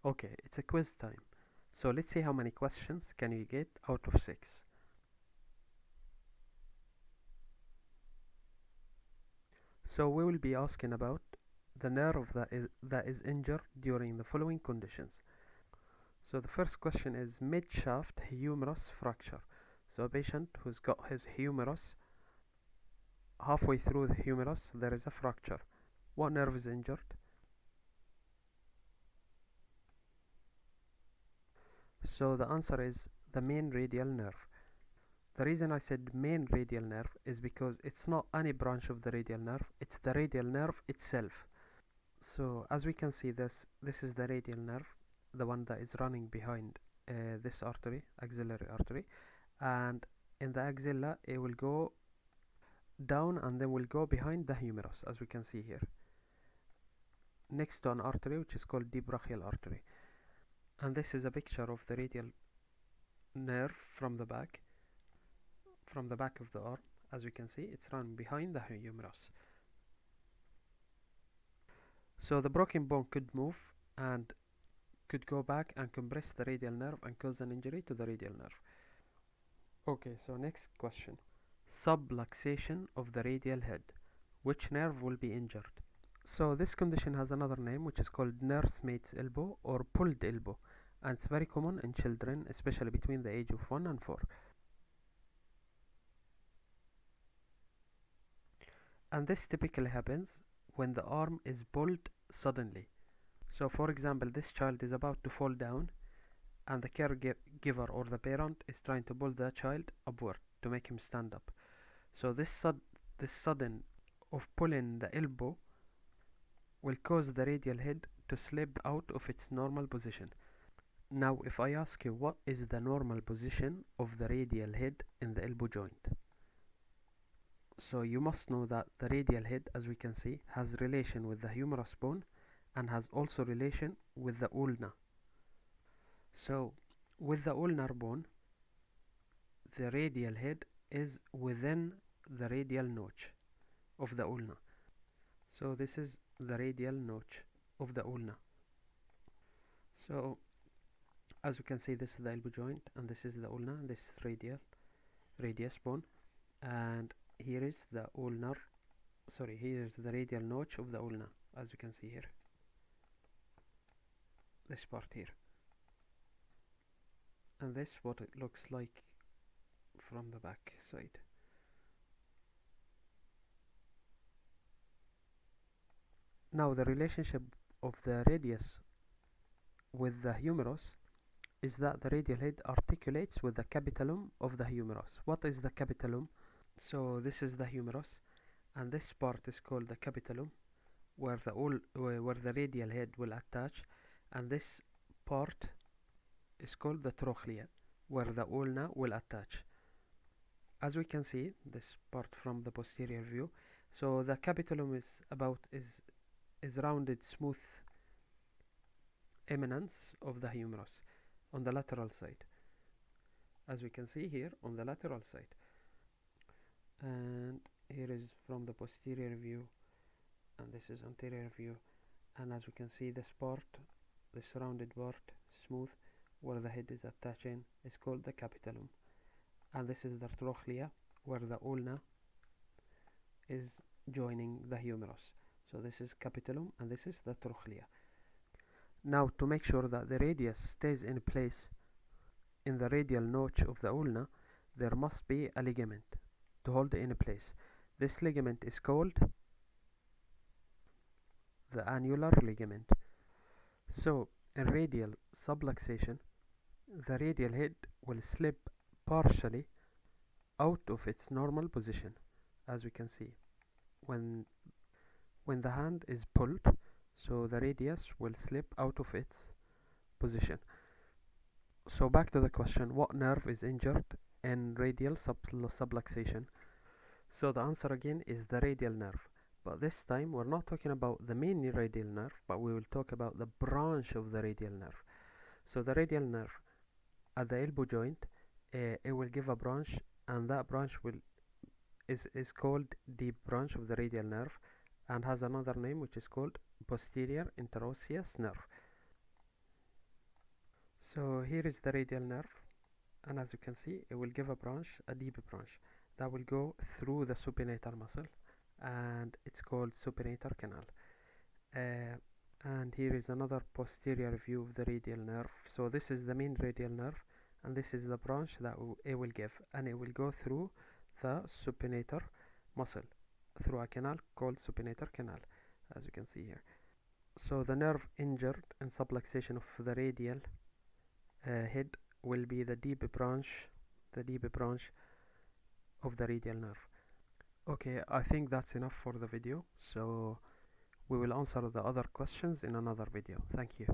Okay, it's a quiz time. So let's see how many questions can you get out of 6. So we will be asking about the nerve that is injured during the following conditions. So the first question is mid-shaft humerus fracture. So a patient who's got his humerus, halfway through the humerus there is a fracture. What nerve is injured? So the answer is the main radial nerve. The reason I said main radial nerve is because it's not any branch of the radial nerve, it's the radial nerve itself. So as we can see, this is the radial nerve, the one that is running behind this artery, axillary artery, and in the axilla it will go down and then will go behind the humerus, as we can see here, next to an artery which is called deep brachial artery. And this is a picture of the radial nerve from the back of the arm. As we can see, it's running behind the humerus. So the broken bone could move and could go back and compress the radial nerve and cause an injury to the radial nerve. Okay, so next question. Subluxation of the radial head. Which nerve will be injured? So this condition has another name which is called nursemaid's elbow or pulled elbow, and it's very common in children, especially between the age of 1 and 4. And this typically happens when the arm is pulled suddenly. So for example, this child is about to fall down and the caregiver or the parent is trying to pull the child upward to make him stand up. So this sudden of pulling the elbow will cause the radial head to slip out of its normal position. Now if I ask you what is the normal position of the radial head in the elbow joint, so you must know that the radial head, as we can see, has relation with the humerus bone and has also relation with the ulna. So with the ulnar bone, the radial head is within the radial notch of the ulna. So this is the radial notch of the ulna. So as you can see, this is the elbow joint and this is the ulna, this is radius bone, and here is the ulnar, here is the radial notch of the ulna, as you can see here, this part here, and this what it looks like from the back side. Now the relationship of the radius with the humerus is that the radial head articulates with the capitulum of the humerus. What is the capitulum? So this is the humerus and this part is called the capitulum, where the radial head will attach, and this part is called the trochlea, where the ulna will attach. As we can see this part from the posterior view, so the capitulum is rounded smooth eminence of the humerus on the lateral side, as we can see here on the lateral side, and here is from the posterior view and this is anterior view, and as we can see this rounded part, smooth, where the head is attaching, is called the capitulum, and this is the trochlea, where the ulna is joining the humerus. So this is capitulum and this is the trochlea. Now to make sure that the radius stays in place in the radial notch of the ulna, there must be a ligament to hold it in place. This ligament is called the annular ligament. So in radial subluxation, the radial head will slip partially out of its normal position, as we can see when the hand is pulled, so the radius will slip out of its position. So back to the question, what nerve is injured in radial subluxation? So the answer again is the radial nerve, but this time we're not talking about the main radial nerve, but we will talk about the branch of the radial nerve. So the radial nerve at the elbow joint, it will give a branch, and that branch is called deep branch of the radial nerve, and has another name which is called posterior interosseous nerve. So here is the radial nerve, and as you can see, it will give a branch, a deep branch, that will go through the supinator muscle, and it's called supinator canal. And here is another posterior view of the radial nerve. So this is the main radial nerve, and this is the branch that it will give, and it will go through the supinator muscle through a canal called supinator canal, as you can see here. So the nerve injured in subluxation of the radial head will be the deep branch of the radial nerve. Okay, I think that's enough for the video, so we will answer the other questions in another video. Thank you.